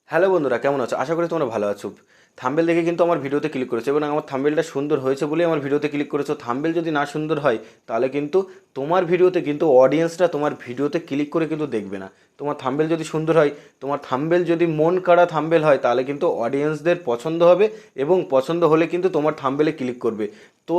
Hello বন্ধুরা, কেমন আছো? আশা করি তোমরা ভালো আছো। থাম্বেল দেখে কিন্তু আমার ভিডিওতে ক্লিক করেছো এবং আমার থাম্বেলটা সুন্দর হয়েছে বলেই আমার ভিডিওতে ক্লিক করেছো। থাম্বেল যদি না সুন্দর হয় তাহলে কিন্তু তোমার ভিডিওতে কিন্তু অডিয়েন্সরা তোমার ভিডিওতে ক্লিক করে কিন্তু দেখবে না। তোমার থাম্বেল যদি সুন্দর হয়, তোমার থাম্বেল যদি মন কাড়া থাম্বেল হয়, তাহলে কিন্তু অডিয়েন্সদের পছন্দ হবে এবং পছন্দ হলে কিন্তু তোমার থাম্বেলে ক্লিক করবে। তো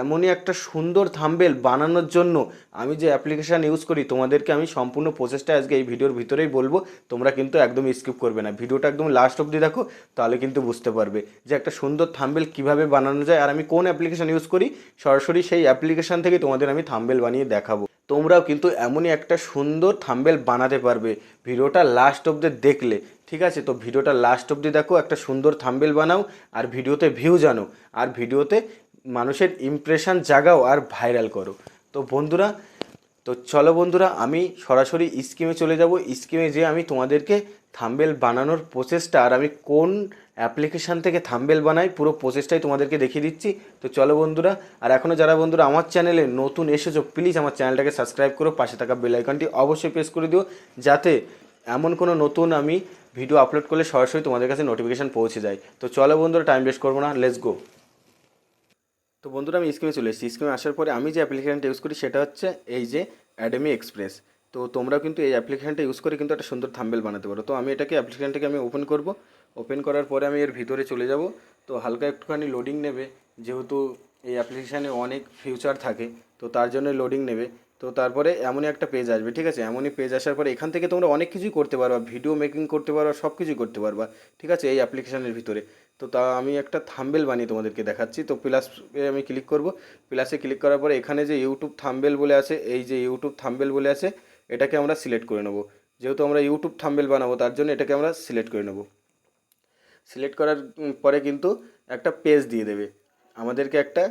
এমনই একটা সুন্দর থাম্বেল বানানোর জন্য আমি যে অ্যাপ্লিকেশান ইউজ করি তোমাদেরকে আমি সম্পূর্ণ প্রসেসটা আজকে এই ভিডিওর ভিতরেই বলবো। তোমরা কিন্তু একদম স্কিপ করবে না, ভিডিওটা একদম লাস্ট অবধি দেখো, তাহলে কিন্তু বুঝতে পারবে যে একটা সুন্দর থাম্বেল কিভাবে বানানো যায় আর আমি কোন অ্যাপ্লিকেশান ইউজ করি। সরাসরি সেই অ্যাপ্লিকেশান থেকে তোমাদের আমি থাম্বেল বানিয়ে দেখাবো। তোমরাও কিন্তু এমনই একটা সুন্দর থাম্বেল বানাতে পারবে ভিডিওটা লাস্ট অবধি দেখলে। ঠিক আছে, তো ভিডিওটা লাস্ট অবধি দেখো, একটা সুন্দর থাম্বেল বানাও আর ভিডিওতে ভিউ জানো আর ভিডিওতে মানুষের ইমপ্রেশন জাগাও আর ভাইরাল করো। তো বন্ধুরা, তো চলো বন্ধুরা, আমি সরাসরি স্কিমে চলে যাব। স্কিমে যে আমি তোমাদেরকে থাম্বেল বানানোর প্রসেসটা আর আমি কোন অ্যাপ্লিকেশান থেকে থাম্বেল বানাই পুরো প্রসেসটাই তোমাদেরকে দেখিয়ে দিচ্ছি। তো চলো বন্ধুরা, আর এখনও যারা বন্ধুরা আমার চ্যানেলে নতুন এসেছো, প্লিজ আমার চ্যানেলটাকে সাবস্ক্রাইব করো, পাশে থাকা বেল আইকনটি অবশ্যই প্রেস করে দিও, যাতে এমন কোনো নতুন আমি ভিডিও আপলোড করলে সরাসরি তোমাদের কাছে নোটিফিকেশান পৌঁছে যায়। তো চলো বন্ধুরা, টাইম ওয়েস্ট করবো না, লেটস গো। তো বন্ধুরা, আমি স্কিমে চলে এসেছি। স্কিমে আসার পরে আমি যে অ্যাপ্লিকেশানটা ইউজ করি সেটা হচ্ছে এই যে অ্যাডোবি এক্সপ্রেস। তো তোমরাও কিন্তু এই অ্যাপ্লিকেশানটা ইউজ করে কিন্তু একটা সুন্দর থাম্বনেল বানাতে পারো। তো আমি এটাকে অ্যাপ্লিকেশানটাকে আমি ওপেন করব। ওপেন করার পরে আমি এর ভিতরে চলে যাব। তো হালকা একটুখানি লোডিং নেবে, যেহেতু এই অ্যাপ্লিকেশানে অনেক ফিউচার থাকে, তো তার জন্য লোডিং নেবে। তো তারপরে এমনই একটা পেজ আসবে, ঠিক আছে? এমনই পেজ আসার পরে এখান থেকে তোমরা অনেক কিছুই করতে পারবা, ভিডিও মেকিং করতে পারবা, সব কিছুই করতে পারবা, ঠিক আছে, এই অ্যাপ্লিকেশানের ভিতরে। তো তা আমি একটা থাম্বেল বানিয়ে তোমাদেরকে দেখাচ্ছি। তো প্লাসে আমি ক্লিক করব। প্লাসে ক্লিক করার পরে এখানে যে ইউটিউব থাম্বেল বলে আছে, এই যে ইউটিউব থাম্বেল বলে আছে, এটাকে আমরা সিলেক্ট করে নেব। যেহেতু আমরা ইউটিউব থাম্বেল বানাবো, তার জন্য এটাকে আমরা সিলেক্ট করে নেব। সিলেক্ট করার পরে কিন্তু একটা পেজ দিয়ে দেবে আমাদেরকে, একটা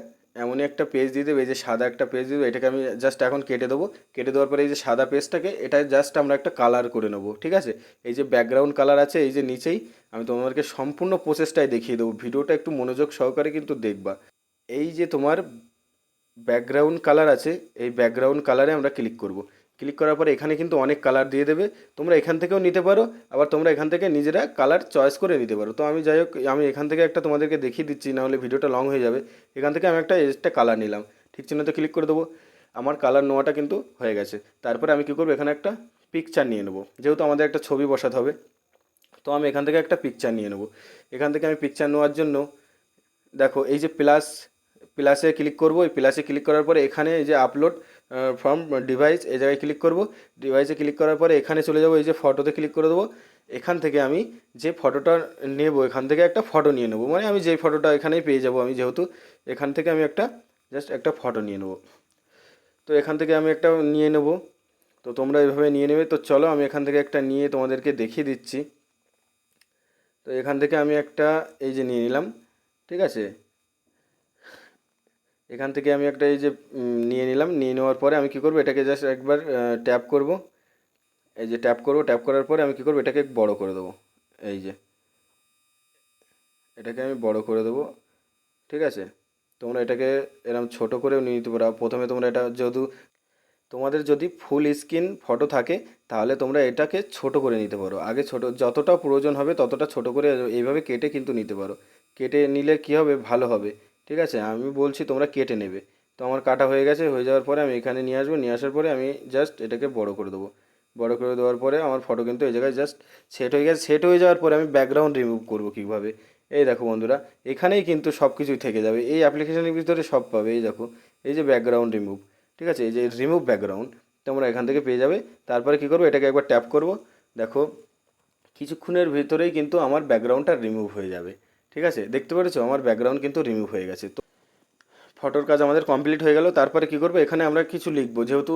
এমনই একটা পেজ দিয়ে দেবে, এই যে সাদা একটা পেজ দিয়ে দেবে। এটাকে আমি জাস্ট এখন কেটে দেবো। কেটে দেওয়ার পরে এই যে সাদা পেজটাকে, এটা জাস্ট আমরা একটা কালার করে নেবো, ঠিক আছে? এই যে ব্যাকগ্রাউন্ড কালার আছে এই যে নিচেই, আমি তোমাদেরকে সম্পূর্ণ প্রসেসটাই দেখিয়ে দেবো। ভিডিওটা একটু মনোযোগ সহকারে কিন্তু দেখবা। এই যে তোমার ব্যাকগ্রাউন্ড কালার আছে, এই ব্যাকগ্রাউন্ড কালারে আমরা ক্লিক করব। ক্লিক করার পরে এখানে কিন্তু অনেক কালার দিয়ে দেবে, তোমরা এখান থেকেও নিতে পারো, আবার তোমরা এখান থেকে নিজেরা কালার চয়েস করে নিতে পারো। তো আমি যাই হোক, আমি এখান থেকে একটা তোমাদেরকে দেখিয়ে দিচ্ছি, নাহলে ভিডিওটা লং হয়ে যাবে। এখান থেকে আমি একটা কালার নিলাম, ঠিক চিহ্নতে ক্লিক করে দেবো। আমার কালার নেওয়াটা কিন্তু হয়ে গেছে। তারপরে আমি কী করবো, এখানে একটা পিকচার নিয়ে নেবো, যেহেতু আমাদের একটা ছবি বসাতে হবে। তো আমি এখান থেকে একটা পিকচার নিয়ে নেবো। এখান থেকে আমি পিকচার নেওয়ার জন্য দেখো এই যে প্লাসে ক্লিক করব। এই প্লাসে ক্লিক করার পরে এখানে এই যে আপলোড ফ্রম ডিভাইস, এই জায়গায় ক্লিক করব। ডিভাইসে ক্লিক করার পরে এখানে চলে যাব, এই যে ফটোতে ক্লিক করে দেবো। এখান থেকে আমি যে ফটোটা নেব, এখান থেকে একটা ফটো নিয়ে নেবো, মানে আমি যেই ফটোটা এখানেই পেয়ে যাব, আমি যেহেতু এখান থেকে আমি একটা জাস্ট একটা ফটো নিয়ে নেবো। তো এখান থেকে আমি একটা নিয়ে নেব। তো তোমরা এভাবে নিয়ে নেবে। তো চলো আমি এখান থেকে একটা নিয়ে তোমাদেরকে দেখিয়ে দিচ্ছি। তো এখান থেকে আমি একটা এই যে নিয়ে নিলাম, ঠিক আছে? এখান থেকে আমি একটা এই যে নিয়ে নিলাম। নিয়ে নেওয়ার পরে আমি কী করবো, এটাকে জাস্ট একবার ট্যাপ করব। এই যে ট্যাপ করব, ট্যাপ করার পরে আমি কী করবো, এটাকে বড় করে দেবো। এই যে এটাকে আমি বড় করে দেবো, ঠিক আছে? তোমরা এটাকে এরকম ছোট করেও নিয়ে নিতে পারো। প্রথমে তোমরা এটা, যেহেতু তোমাদের যদি ফুল স্ক্রিন ফটো থাকে, তাহলে তোমরা এটাকে ছোট করে নিতে পারো। আগে ছোট, যতটা প্রয়োজন হবে ততটা ছোট করে এইভাবে কেটে কিন্তু নিতে পারো। কেটে নিলে কী হবে, ভালো হবে, ঠিক আছে? আমি বলছি তোমরা কেটে নেবে। তো আমার কাটা হয়ে গেছে। হয়ে যাওয়ার পরে আমি এখানে নিয়ে আসবো। নিয়ে আসার পরে আমি জাস্ট এটাকে বড় করে দেবো। বড় করে দেওয়ার পরে আমার ফটো কিন্তু এই জায়গায় জাস্ট সেট হয়ে গেছে। সেট হয়ে যাওয়ার পরে আমি ব্যাকগ্রাউন্ড রিমুভ করবো কীভাবে, এই দেখো বন্ধুরা, এখানেই কিন্তু সব কিছুই থেকে যাবে। এই অ্যাপ্লিকেশনের ভিতরে সব পাবে। এই দেখো, এই যে ব্যাকগ্রাউন্ড রিমুভ, ঠিক আছে, এই যে রিমুভ ব্যাকগ্রাউন্ড, তোমরা এখান থেকে পেয়ে যাবে। তারপরে কী করবো, এটাকে একবার ট্যাপ করব। দেখো কিছুক্ষণের ভিতরেই কিন্তু আমার ব্যাকগ্রাউন্ডটা রিমুভ হয়ে যাবে, ঠিক আছে? দেখতে পেরেছো আমার ব্যাকগ্রাউন্ড কিন্তু রিমুভ হয়ে গেছে। তো ফটোর কাজ আমাদের কমপ্লিট হয়ে গেল। তারপরে কী করবো, এখানে আমরা কিছু লিখবো, যেহেতু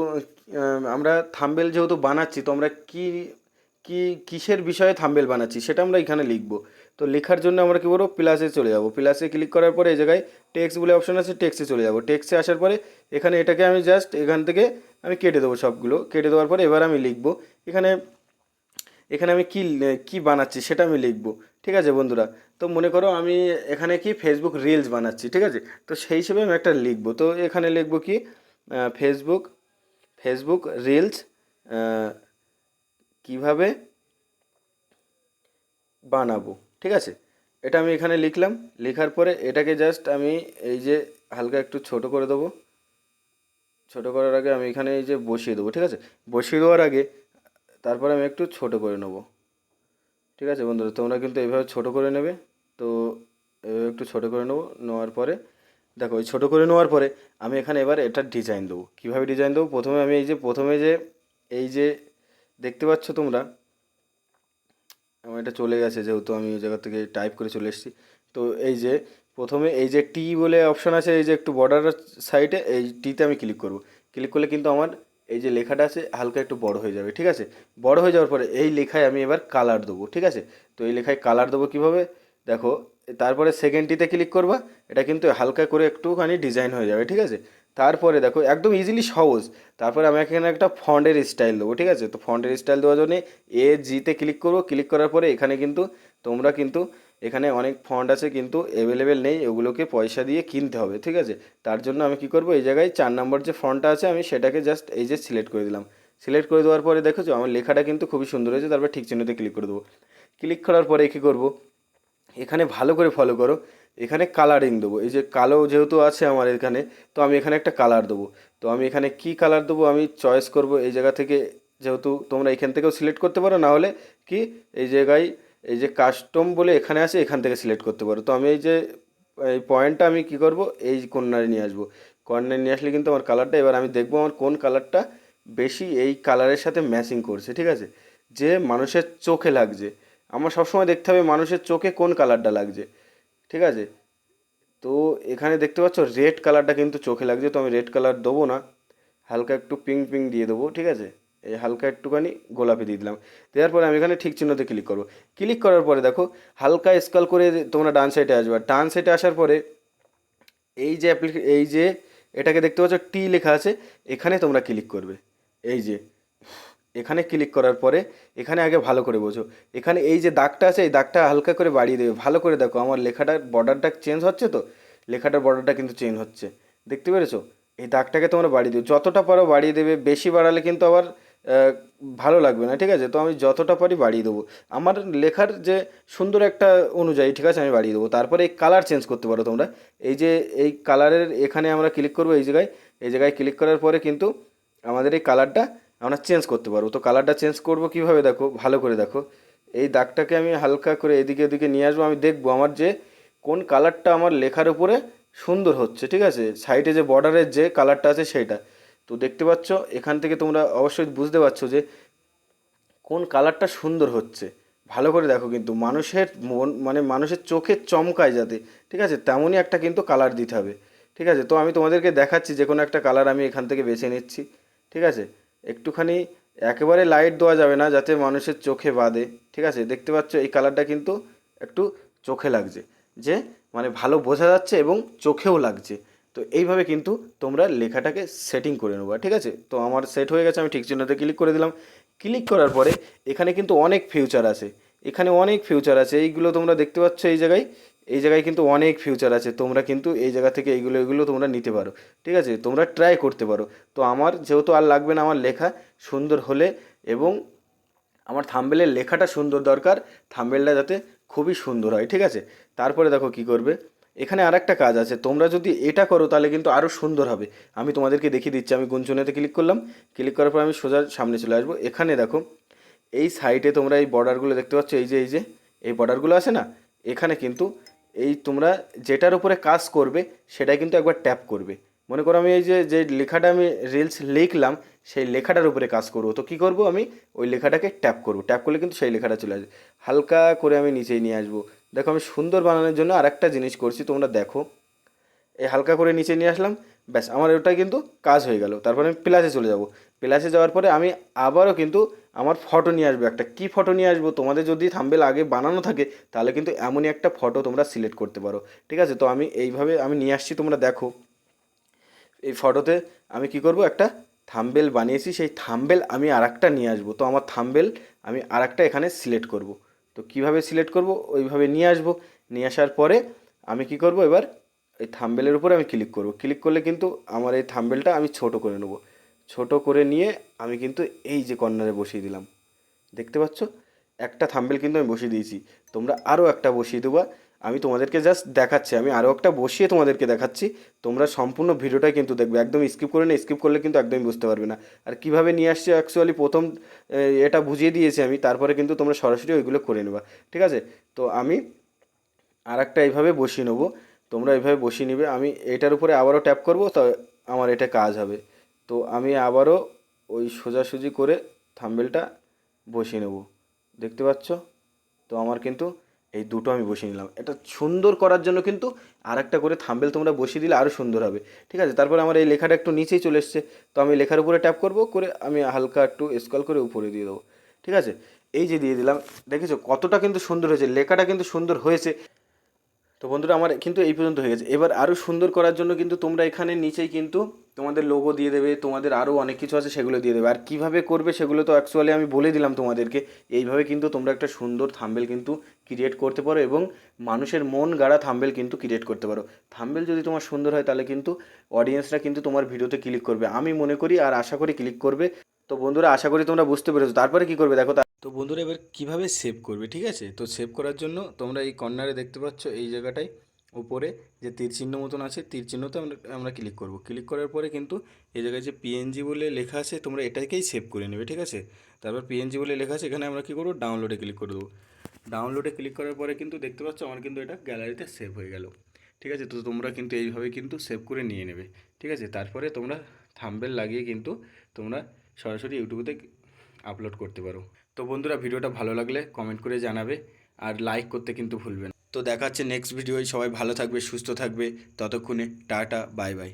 আমরা থাম্বেল যেহেতু বানাচ্ছি, তো আমরা কী কী কিসের বিষয়ে থাম্বেল বানাচ্ছি সেটা আমরা এখানে লিখবো। তো লেখার জন্য আমরা কী করবো, প্লাসে চলে যাব। প্লাসে ক্লিক করার পরে এই জায়গায় টেক্সট বলে অপশন আছে, টেক্সটে চলে যাব। টেক্সটে আসার পরে এখানে এটাকে আমি জাস্ট এখান থেকে আমি কেটে দেবো সবগুলো। কেটে দেওয়ার পরে এবার আমি লিখবো এখানে, এখানে আমি কি কি বানাচ্ছি সেটা আমি লিখবো, ঠিক আছে বন্ধুরা? তো মনে করো আমি এখানে কি ফেসবুক রিলস বানাচ্ছি, ঠিক আছে? তো সেই হিসেবে আমি একটা লিখবো। তো এখানে লিখবো কি, ফেসবুক ফেসবুক রিলস কিভাবে বানাবো, ঠিক আছে। এটা আমি এখানে লিখলাম, লেখার পরে এটাকে জাস্ট আমি এই যে হালকা একটু ছোট করে দেবো। ছোট করার আগে আমি এখানে এই যে বসিয়ে দেবো, ঠিক আছে। বসিয়ে দেওয়ার আগে তারপরে আমি একটু ছোট করে নেবো, ঠিক আছে বন্ধুরা। তোমরা কিন্তু এইভাবে ছোট করে নেবে। তো এভাবে একটু ছোট করে নেবো, নেওয়ার পরে দেখো এই ছোটো করে নেওয়ার পরে আমি এখানে এবার এটার ডিজাইন দেবো। কীভাবে ডিজাইন দেবো, প্রথমে আমি এই যে প্রথমে যে এই যে দেখতে পাচ্ছ তোমরা, আমার এটা চলে গেছে যেহেতু আমি ওই জায়গা থেকে টাইপ করে চলে এসেছি। তো এই যে প্রথমে এই যে টি বলে অপশান আছে, এই যে একটু বর্ডার সাইডে এই টিতে আমি ক্লিক করব। ক্লিক করলে কিন্তু আমার এই যে লেখাটা আছে হালকা একটু বড় হয়ে যাবে, ঠিক আছে। বড় হয়ে যাওয়ার পরে এই লেখায় আমি এবার কালার দেবো, ঠিক আছে। তো এই লেখায় কালার দেবো কীভাবে দেখো, তারপরে সেকেন্ড টিতে ক্লিক করবা, এটা কিন্তু হালকা করে একটুখানি ডিজাইন হয়ে যাবে, ঠিক আছে। তারপরে দেখো একদম ইজিলি সহজ। তারপরে আমি এখানে একটা ফন্টের স্টাইল দেবো, ঠিক আছে। তো ফন্টের স্টাইল দেওয়ার জন্য জিতে ক্লিক করবো। ক্লিক করার পরে এখানে কিন্তু তোমরা কিন্তু এখানে অনেক ফন্ট আছে কিন্তু অ্যাভেলেবেল নেই, ওগুলোকে পয়সা দিয়ে কিনতে হবে, ঠিক আছে। তার জন্য আমি কি করব, এই জায়গায় 4 নম্বর যে ফন্টটা আছে আমি সেটাকে জাস্ট এই যে সিলেক্ট করে দিলাম। সিলেক্ট করে দেওয়ার পরে দেখেছো আমার লেখাটা কিন্তু খুবই সুন্দর হয়েছে। তারপর ঠিক চিহ্নতে ক্লিক করে দেবো। ক্লিক করার পরে কী করব, এখানে ভালো করে ফলো করো, এখানে কালারিং দেবো। এই যে কালো যেহেতু আছে আমার এখানে, তো আমি এখানে একটা কালার দেবো। তো আমি এখানে কি কালার দেবো আমি চয়েস করব এই জায়গা থেকে, যেহেতু তোমরা এখান থেকেও সিলেক্ট করতে পারো, না হলে কি এই জায়গায় এই যে কাস্টম বলে এখানে আছে, এখান থেকে সিলেক্ট করতে পারো। তো আমি এই যে এই পয়েন্টটা আমি কি করব, এই কর্নারে নিয়ে আসবো। কর্নারে নিয়ে আসলে কিন্তু আমার কালারটা, এবার আমি দেখবো আমার কোন কালারটা বেশি এই কালারের সাথে ম্যাচিং করছে, ঠিক আছে, যে মানুষের চোখে লাগছে। আমার সবসময় দেখতে হবে মানুষের চোখে কোন কালারটা লাগছে, ঠিক আছে। তো এখানে দেখতে পাচ্ছ রেড কালারটা কিন্তু চোখে লাগছে, তো আমি রেড কালার দেবো না, হালকা একটু পিঙ্ক পিঙ্ক দিয়ে দেবো, ঠিক আছে। এই হালকা একটুখানি গোলাপি দিয়ে দিলাম। দেওয়ার পরে আমি এখানে ঠিক চিহ্নতে ক্লিক করবো। ক্লিক করার পরে দেখো হালকা স্ক্রল করে তোমরা ডান সাইডে আসবে। ডান সাইডে আসার পরে এই যে এই যে এটাকে দেখতে পাচ্ছ টি লেখা আছে, এখানে তোমরা ক্লিক করবে। এই যে এখানে ক্লিক করার পরে এখানে আগে ভালো করে বোঝো, এখানে এই যে দাগটা আছে এই দাগটা হালকা করে বাড়িয়ে দেবে। ভালো করে দেখো আমার লেখাটার বর্ডারটা চেঞ্জ হচ্ছে, তো লেখাটার বর্ডারটা কিন্তু চেঞ্জ হচ্ছে, দেখতে পেরেছো। এই দাগটাকে তোমরা বাড়িয়ে দেবে, যতটা পারো বাড়িয়ে দেবে। বেশি বাড়ালে কিন্তু আবার ভালো লাগবে না, ঠিক আছে। তো আমি যতটা পারি বাড়িয়ে দেবো আমার লেখার যে সুন্দর একটা অনুযায়ী, ঠিক আছে, আমি বাড়িয়ে দেবো। তারপরে এই কালার চেঞ্জ করতে পারো তোমরা। এই যে এই কালারের এখানে আমরা ক্লিক করবো, এই জায়গায় এই জায়গায় ক্লিক করার পরে কিন্তু আমাদের এই কালারটা আমরা চেঞ্জ করতে পারবো। তো কালারটা চেঞ্জ করবো কীভাবে দেখো, ভালো করে দেখো। এই দাগটাকে আমি হালকা করে এদিকে ওদিকে নিয়ে আসবো। আমি দেখবো আমার যে কোন কালারটা আমার লেখার উপরে সুন্দর হচ্ছে, ঠিক আছে, সাইডে যে বর্ডারের যে কালারটা আছে সেইটা। তো দেখতে পাচ্ছ এখান থেকে তোমরা অবশ্যই বুঝতে পারছো যে কোন কালারটা সুন্দর হচ্ছে। ভালো করে দেখো কিন্তু মানুষের মন মানে মানুষের চোখে চমকায় যাতে, ঠিক আছে, তেমনই একটা কিন্তু কালার দিতে হবে, ঠিক আছে। তো আমি তোমাদেরকে দেখাচ্ছি যে কোনো একটা কালার আমি এখান থেকে বেছে নিচ্ছি, ঠিক আছে। একটুখানি একেবারে লাইট দেওয়া যাবে না যাতে মানুষের চোখে বাঁধে, ঠিক আছে। দেখতে পাচ্ছ এই কালারটা কিন্তু একটু চোখে লাগছে, যে মানে ভালো বোঝা যাচ্ছে এবং চোখেও লাগছে। তো এইভাবে কিন্তু তোমরা লেখাটাকে সেটিং করে নেবা, ঠিক আছে। তো আমার সেট হয়ে গেছে, আমি ঠিক চিহ্নতে ক্লিক করে দিলাম। ক্লিক করার পরে এখানে কিন্তু অনেক ফিউচার আছে, এখানে অনেক ফিউচার আছে, এইগুলো তোমরা দেখতে পাচ্ছ এই জায়গায়। এই জায়গায় কিন্তু অনেক ফিউচার আছে, তোমরা কিন্তু এই জায়গা থেকে এইগুলো তোমরা নিতে পারো, ঠিক আছে, তোমরা ট্রাই করতে পারো। তো আমার যেহেতু আর লাগবে না, আমার লেখা সুন্দর হলে এবং আমার থাম্বনেলের লেখাটা সুন্দর দরকার, থাম্বনেলটা যাতে খুবই সুন্দর হয়, ঠিক আছে। তারপরে দেখো কি করবে, এখানে আর একটা কাজ আছে, তোমরা যদি এটা করো তাহলে কিন্তু আরও সুন্দর হবে। আমি তোমাদেরকে দেখিয়ে দিচ্ছি। আমি গুঞ্জনেতে ক্লিক করলাম। ক্লিক করার পর আমি সোজা সামনে চলে আসবো। এখানে দেখো এই সাইডে তোমরা এই বর্ডারগুলো দেখতে পাচ্ছ, এই যে এই বর্ডারগুলো আছে না, এখানে কিন্তু এই তোমরা যেটার উপরে কাজ করবে সেটাই কিন্তু একবার ট্যাপ করবে। মনে করো আমি এই যে যে লেখাটা আমি রিলস লিখলাম সেই লেখাটার উপরে কাজ করবো, তো কী করবো, আমি ওই লেখাটাকে ট্যাপ করবো। ট্যাপ করলে কিন্তু সেই লেখাটা চলে আসবে। হালকা করে আমি নিচেই নিয়ে আসবো। দেখো আমি সুন্দর বানানোর জন্য আর একটা জিনিস করছি, তোমরা দেখো। এই হালকা করে নিচে নিয়ে আসলাম, ব্যাস আমার ওটাই কিন্তু কাজ হয়ে গেল। তারপরে আমি প্লাসে চলে যাব। প্লাসে যাওয়ার পরে আমি আবারও কিন্তু আমার ফটো নিয়ে আসবো। একটা কী ফটো নিয়ে আসবো, তোমাদের যদি থাম্বনেল আগে বানানো থাকে তাহলে কিন্তু এমনই একটা ফটো তোমরা সিলেক্ট করতে পারো, ঠিক আছে। তো আমি এইভাবে আমি নিয়ে আসছি, তোমরা দেখো। এই ফটোতে আমি কি করব, একটা থাম্বনেল বানিয়েছি, সেই থাম্বনেল আমি আরেকটা নিয়ে আসবো। তো আমার থাম্বনেল আমি আরেকটা এখানে সিলেক্ট করব। তো কিভাবে সিলেক্ট করব, ওইভাবে নিয়ে আসবো। নিয়ে আসার পরে আমি কি করব, এবার এই থাম্বনেলের উপরে আমি ক্লিক করব। ক্লিক করলে কিন্তু আমার এই থাম্বনেলটা আমি ছোট করে নেব। ছোট করে নিয়ে আমি কিন্তু এই যে কর্নারে বসিয়ে দিলাম, দেখতে পাচ্ছ। একটা থাম্বনেল কিন্তু আমি বসিয়ে দিয়েছি, তোমরা আরও একটা বসিয়ে দেবা। আমি তোমাদেরকে জাস্ট দেখাচ্ছি, আমি আরও একটা বসিয়ে তোমাদেরকে দেখাচ্ছি। তোমরা সম্পূর্ণ ভিডিওটাই কিন্তু দেখবে, একদম স্কিপ করে না, স্কিপ করলে কিন্তু একদমই বুঝতে পারবে না। আর কীভাবে নিয়ে আসছি অ্যাকচুয়ালি প্রথম এটা বুঝিয়ে দিয়েছি আমি, তারপরে কিন্তু তোমরা সরাসরি ওইগুলো করে নেবা, ঠিক আছে? তো আমি আর একটা এইভাবে বসিয়ে নেবো, তোমরা এইভাবে বসিয়ে নিবে। আমি এটার উপরে আবারও ট্যাপ করবো, তো আমার এটা কাজ হবে। তো আমি আবারও ওই সোজাসুজি করে থাম্বনেলটা বসিয়ে নেব, দেখতে পাচ্ছ? তো আমার কিন্তু এই দুটো আমি বসিয়ে নিলাম। এটা সুন্দর করার জন্য কিন্তু আর একটা করে থাম্বনেল তোমরা বসিয়ে দিলে আরও সুন্দর হবে, ঠিক আছে? তারপরে আমার এই লেখাটা একটু নিচেই চলে এসছে, তো আমি লেখার উপরে ট্যাপ করব, করে আমি হালকা একটু স্ক্রল করে উপরে দিয়ে দেবো, ঠিক আছে? এই যে দিয়ে দিলাম, দেখেছো কতটা কিন্তু সুন্দর হয়েছে, লেখাটা কিন্তু সুন্দর হয়েছে। তো বন্ধুরা আমার কিন্তু এই পর্যন্ত হয়ে গেছে। এবার আরও সুন্দর করার জন্য কিন্তু তোমরা এখানে নিচেই কিন্তু তোমাদের লোগো দিয়ে দেবে, তোমাদের আরও অনেক কিছু আছে সেগুলো দিয়ে দেবে। আর কীভাবে করবে সেগুলো তো অ্যাকচুয়ালি আমি বলে দিলাম তোমাদেরকে। এইভাবে কিন্তু তোমরা একটা সুন্দর থাম্বনেল কিন্তু ক্রিয়েট করতে পারো এবং মানুষের মন গাড়া থাম্বনেল কিন্তু ক্রিয়েট করতে পারো। থাম্বনেল যদি তোমার সুন্দর হয় তাহলে কিন্তু অডিয়েন্সরা কিন্তু তোমার ভিডিওতে ক্লিক করবে, আমি মনে করি, আর আশা করি ক্লিক করবে। তো বন্ধুরা আশা করি তোমরা বুঝতে পেরেছো। তারপরে কী করবে দেখো। তো বন্ধুরা এবার কীভাবে সেভ করবে, ঠিক আছে? তো সেভ করার জন্য তোমরা এই কর্নারে দেখতে পাচ্ছ এই জায়গাটায় উপরে যে তীর চিহ্ন মতন আছে, তীর চিহ্নতে আমরা আমরা ক্লিক করব। ক্লিক করার পরে কিন্তু এই জায়গায় যে পিএনজি বলে লেখা আছে তোমরা এটাকেই সেভ করে নেবে, ঠিক আছে? তারপর পিএনজি বলে লেখা আছে, এখানে আমরা কী করবো, ডাউনলোডে ক্লিক করে দেবো। ডাউনলোডে ক্লিক করার পরে কিন্তু দেখতে পাচ্ছ আমার কিন্তু এটা গ্যালারিতে সেভ হয়ে গেল, ঠিক আছে? তো তোমরা কিন্তু এইভাবে কিন্তু সেভ করে নিয়ে নেবে, ঠিক আছে? তারপরে তোমরা থাম্বনেল লাগিয়ে কিন্তু তোমরা সরাসরি ইউটিউবে আপলোড করতে পারো। তো বন্ধুরা ভিডিওটা ভালো লাগলে কমেন্ট করে জানাবে, আর লাইক করতে কিন্তু ভুলবে না। তো দেখা হচ্ছে নেক্সট ভিডিওয়। সবাই ভালো থাকবে, সুস্থ থাকবে, ততক্ষণে টাটা, বাই বাই।